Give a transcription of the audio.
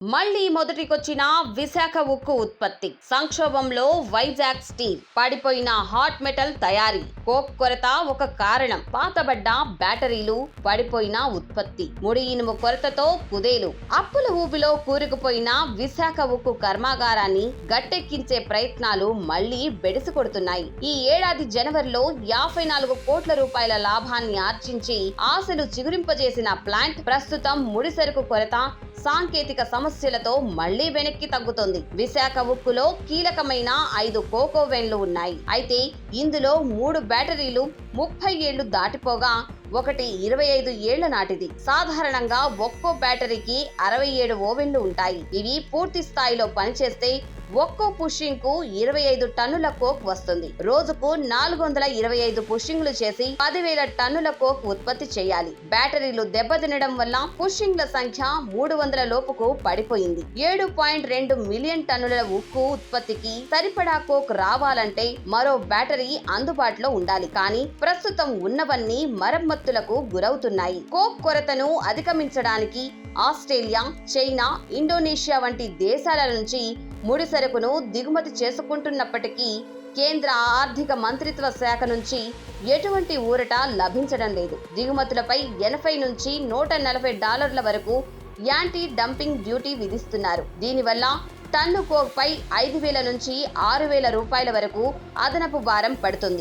మళ్లీ మొదటికొచ్చిన విశాఖ ఉక్కు ఉత్పత్తి సంక్షోభంలో వైజాగ్ స్టీల్ పడిపోయిన హాట్ మెటల్ తయారీ కోక్ కొరత ఒక కారణం. పాతబడ్డ బ్యాటరీలు పడిపోయిన ఉత్పత్తి ముడి ఇనుము కొరతతో కుదేలు అప్పుల ఊబిలో కూరుకుపోయిన విశాఖ ఉక్కు కర్మాగారాన్ని గట్టెక్కించే ప్రయత్నాలు మళ్లీ బెడిసి కొడుతున్నాయి. ఈ ఏడాది జనవరిలో 54 కోట్ల రూపాయల లాభాన్ని ఆర్జించి ఆశలు చిగురింపజేసిన ప్లాంట్ ప్రస్తుతం ముడిసరుకు కొరత సాంకేతిక సమస్యలతో మళ్లీ వెనక్కి తగ్గుతోంది. విశాఖ ఉక్కులో కీలకమైన 5 కోకో వెన్లు ఉన్నాయి. అయితే ఇందులో 3 బ్యాటరీలు 30 ఏళ్లు దాటిపోగా ఒకటి 25 ఏళ్ల నాటిది. సాధారణంగా ఒక్కో బ్యాటరీకి 67 ఓవెన్లు ఉంటాయి. ఇవి పూర్తి స్థాయిలో పనిచేస్తే ఒక్కో పుషింగ్ కు 25 టన్నుల కోక్ వస్తుంది. రోజుకు 425 పుషింగ్లు చేసి 10,000 టన్నుల కోక్ ఉత్పత్తి చేయాలి. బ్యాటరీలు దెబ్బతినడం వల్ల పుషింగ్ల సంఖ్య 300 లోపుకు పడిపోయింది. 7.2 మిలియన్ టన్నుల ఉక్కు ఉత్పత్తికి సరిపడా కోక్ రావాలంటే మరో బ్యాటరీ అందుబాటులో ఉండాలి. కానీ ప్రస్తుతం ఉన్నవన్నీ మరమ్మతులకు గురవుతున్నాయి. కోక్ కొరతను అధిగమించడానికి ఆస్ట్రేలియా, చైనా, ఇండోనేషియా వంటి దేశాల నుంచి ముడి సరుకును దిగుమతి చేసుకుంటున్నప్పటికీ కేంద్ర ఆర్థిక మంత్రిత్వ శాఖ నుంచి ఎటువంటి ఊరట లభించడం లేదు. దిగుమతులపై 80 నుంచి $140 వరకు యాంటీ డంపింగ్ డ్యూటీ విధిస్తున్నారు. దీనివల్ల టన్ను కోక్పై 5,000 నుంచి 6,000 రూపాయల వరకు అదనపు భారం పడుతుంది.